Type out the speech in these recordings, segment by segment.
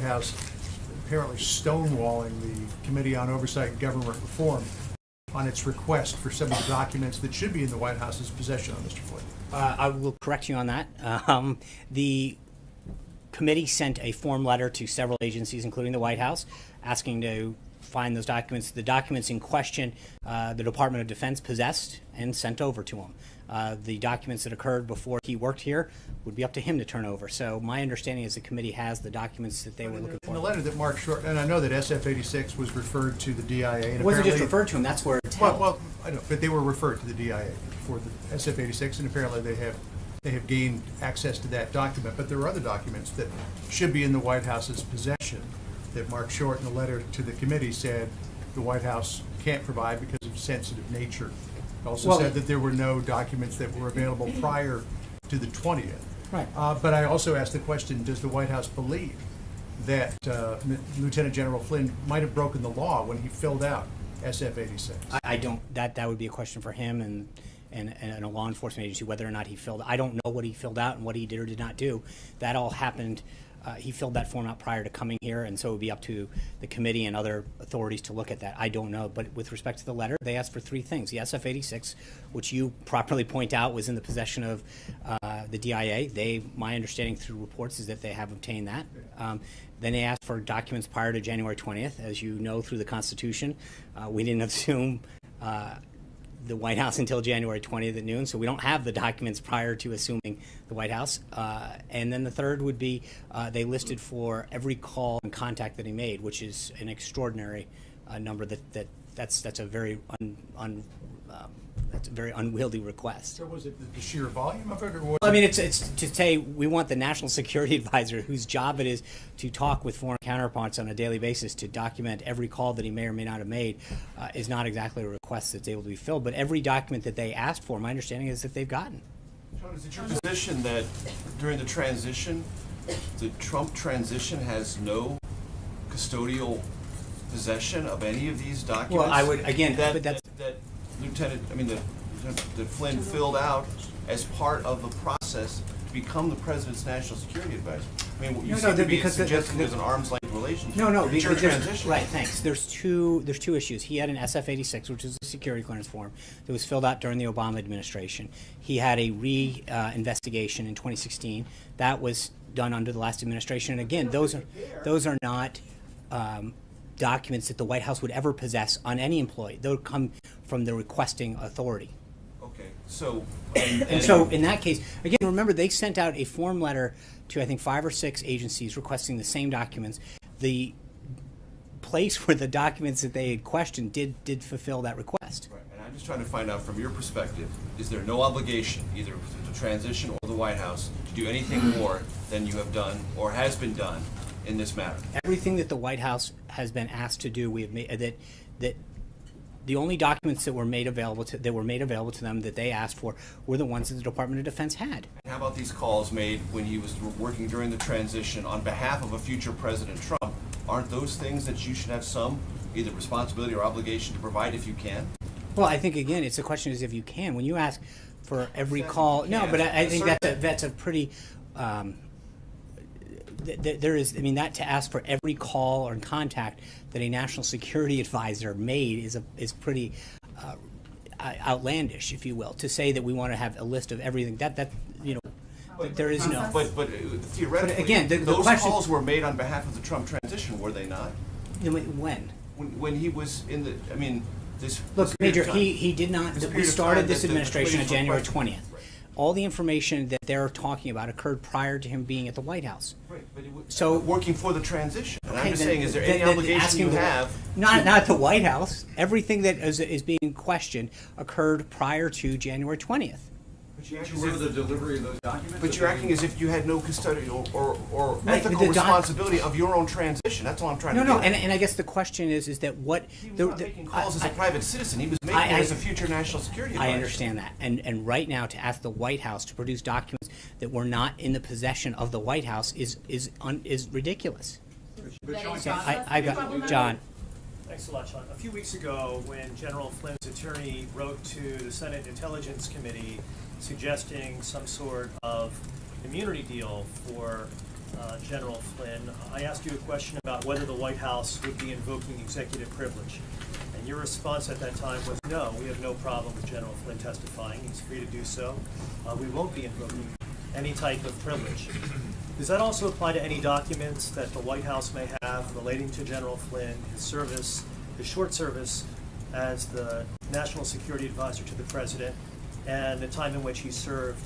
House apparently stonewalling the Committee on Oversight and Government Reform on its request for some of the documents that should be in the White House's possession on Mr. Flynn. I will correct you on that. The committee sent a form letter to several agencies, including the White House, asking to find those documents. The documents in question, the Department of Defense possessed and sent over to him. The documents that occurred before he worked here would be up to him to turn over. So my understanding is the committee has the documents that they were looking for. In the letter that Mark Short, and I know that SF-86 was referred to the DIA. And it wasn't just referred to him, that's where it's held. Well, I know, but they were referred to the DIA for the SF-86, and apparently they have gained access to that document. But there are other documents that should be in the White House's possession that Mark Short, in the letter to the committee, said the White House can't provide because of sensitive nature. Also said that there were no documents that were available prior to the 20th. Right. But I also asked the question, does the White House believe that Lieutenant General Flynn might have broken the law when he filled out SF-86? I don't. That would be a question for him and a law enforcement agency, whether or not he filled. I don't know what he filled out and what he did or did not do. That all happened. He filled that form out prior to coming here, and so it would be up to the committee and other authorities to look at that. I don't know, but with respect to the letter, they asked for three things. The SF-86, which you properly point out was in the possession of the DIA. My understanding through reports is that they have obtained that. Then they asked for documents prior to January 20th. As you know through the Constitution, we didn't assume the White House until January 20th at noon, so we don't have the documents prior to assuming the White House. And then the third would be they listed for every call and contact that he made, which is an extraordinary number. That's a very that's a very unwieldy request. So was it the sheer volume of it, or was I mean, it's to say we want the National Security Advisor, whose job it is to talk with foreign counterparts on a daily basis to document every call that he may or may not have made, is not exactly a request that's able to be filled. But every document that they asked for, my understanding is that they've gotten. John, is it your position that during the transition, the Trump transition has no custodial possession of any of these documents? Well, I would again, that Flynn filled out as part of the process to become the president's national security advisor. I mean, you seem to be suggesting there's an arm's length relationship. No, because your transition. Right, thanks. There's two issues. He had an SF-86, which is a security clearance form that was filled out during the Obama administration. He had a investigation in 2016 that was done under the last administration. And again, those are not documents that the White House would ever possess on any employee. They would come from the requesting authority. Okay, so and so in that case, again, remember they sent out a form letter to I think 5 or 6 agencies requesting the same documents. The place where the documents that they had questioned did fulfill that request. Right, and I'm just trying to find out from your perspective, is there no obligation, either the transition or the White House, to do anything more than you have done or has been done in this matter? Everything that the White House has been asked to do, we have made that the only documents that were made available to them that they asked for were the ones that the Department of Defense had. And how about these calls made when he was working during the transition on behalf of a future President Trump? Aren't those things that you should have some either responsibility or obligation to provide if you can? Well, I think again, it's a question is if you can. When you ask for every call, no, but I think that's a pretty. There is, I mean, that to ask for every call or contact that a national security advisor made is pretty outlandish, if you will. To say that we want to have a list of everything that you know, there is no. But theoretically, but again, those calls were made on behalf of the Trump transition, were they not? When? When he was in the, I mean, this. Look, this Major, he did not. We started this administration on January 20th. Right. All the information that they're talking about occurred prior to him being at the White House. Right, but so working for the transition. And I'm just saying, is there any obligation you have? Not the White House. Everything that is being questioned occurred prior to January 20th. But you actually for the delivery of those documents? But you're acting as if you had no custodial or ethical responsibility of your own transition. That's all I'm trying to do. No, and I guess the question is that what... He was not making calls as a private citizen. He was making it as a future national security advisor. I understand that. And right now, to ask the White House to produce documents that were not in the possession of the White House is ridiculous. I got John. Thanks a lot, Sean. A few weeks ago, when General Flynn's attorney wrote to the Senate Intelligence Committee suggesting some sort of immunity deal for General Flynn. I asked you a question about whether the White House would be invoking executive privilege. And your response at that time was, no, we have no problem with General Flynn testifying. He's free to do so. We won't be invoking any type of privilege. Does that also apply to any documents that the White House may have relating to General Flynn, his service, his short service as the National Security Advisor to the President, and the time in which he served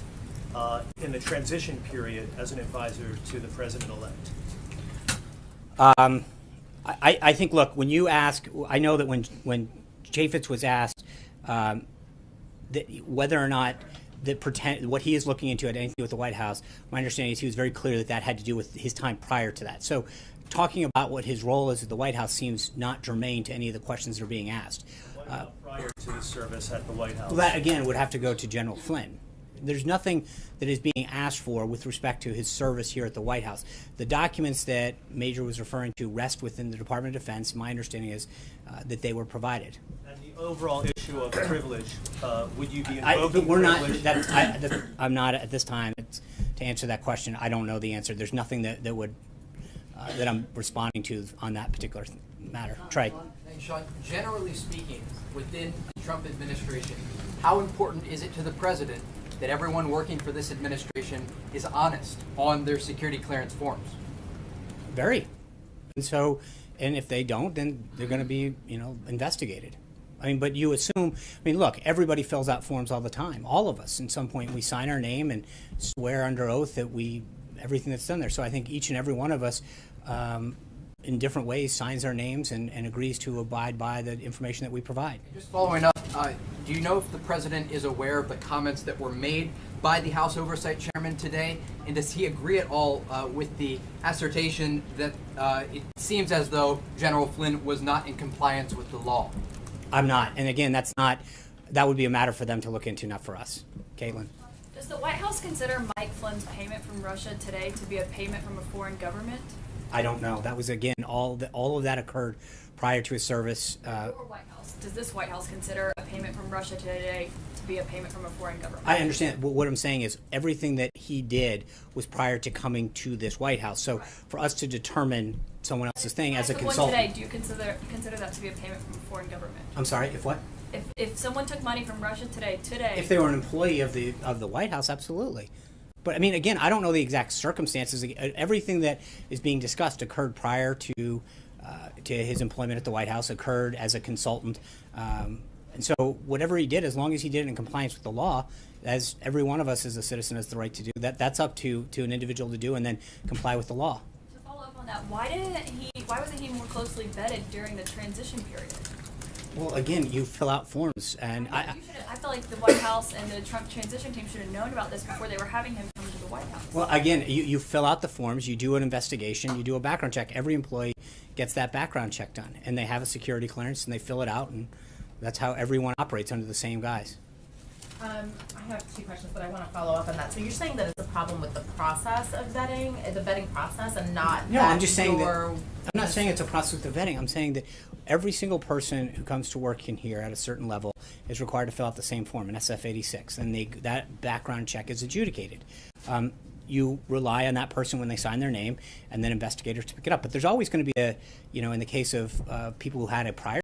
in the transition period as an advisor to the President-elect? I think, look, when you ask, I know that when Chaffetz was asked that whether or not what he is looking into had anything to do with the White House, my understanding is he was very clear that that had to do with his time prior to that. So talking about what his role is at the White House seems not germane to any of the questions that are being asked. What about prior to his service at the White House? Well, that, again, would have to go to General Flynn. There's nothing that is being asked for with respect to his service here at the White House. The documents that Major was referring to rest within the Department of Defense. My understanding is that they were provided. And the overall issue of privilege, would you be invoking privilege? I'm not at this time to answer that question. I don't know the answer. There's nothing that would that I'm responding to on that particular matter. Trey. And Sean, generally speaking, within the Trump administration, how important is it to the president that everyone working for this administration is honest on their security clearance forms? Very. And if they don't, then they're going to be, investigated. I mean, but you assume, look, everybody fills out forms all the time. All of us, at some point, we sign our name and swear under oath that everything that's done there. So I think each and every one of us, in different ways, signs our names and agrees to abide by the information that we provide. Just following up, do you know if the president is aware of the comments that were made by the House Oversight Chairman today? And does he agree at all with the assertion that it seems as though General Flynn was not in compliance with the law? I'm not. And again, that would be a matter for them to look into, not for us. Caitlin. Does the White House consider Mike Flynn's payment from Russia today to be a payment from a foreign government? I don't know. That was, again, all of that occurred prior to his service. Or White House. Does this White House consider a payment from Russia today to be a payment from a foreign government? I understand. What I'm saying is everything that he did was prior to coming to this White House. So for us to determine someone else's thing as a consultant. Today, do you consider that to be a payment from a foreign government? I'm sorry, if what? If someone took money from Russia today. If they were an employee of the White House, absolutely. But again, I don't know the exact circumstances. Everything that is being discussed occurred prior to his employment at the White House, occurred as a consultant. And so whatever he did, as long as he did it in compliance with the law, as every one of us as a citizen has the right to do, that's up to an individual to do and then comply with the law. To follow up on that, why wasn't he more closely vetted during the transition period? Well, again, you fill out forms, and I feel like the White House and the Trump transition team should have known about this before they were having him come to the White House. Well, again, you fill out the forms, you do an investigation, you do a background check. Every employee gets that background check done, and they have a security clearance, and they fill it out, and that's how everyone operates under the same guise. I have two questions, but I want to follow up on that. So you're saying that it's a problem with the process of vetting, the vetting process, and not No, I'm just saying that. I'm I'm not saying it's a process of vetting. I'm saying that every single person who comes to work in here at a certain level is required to fill out the same form, an SF-86, and that background check is adjudicated. You rely on that person when they sign their name, and then investigators to pick it up. But there's always going to be in the case of people who had a prior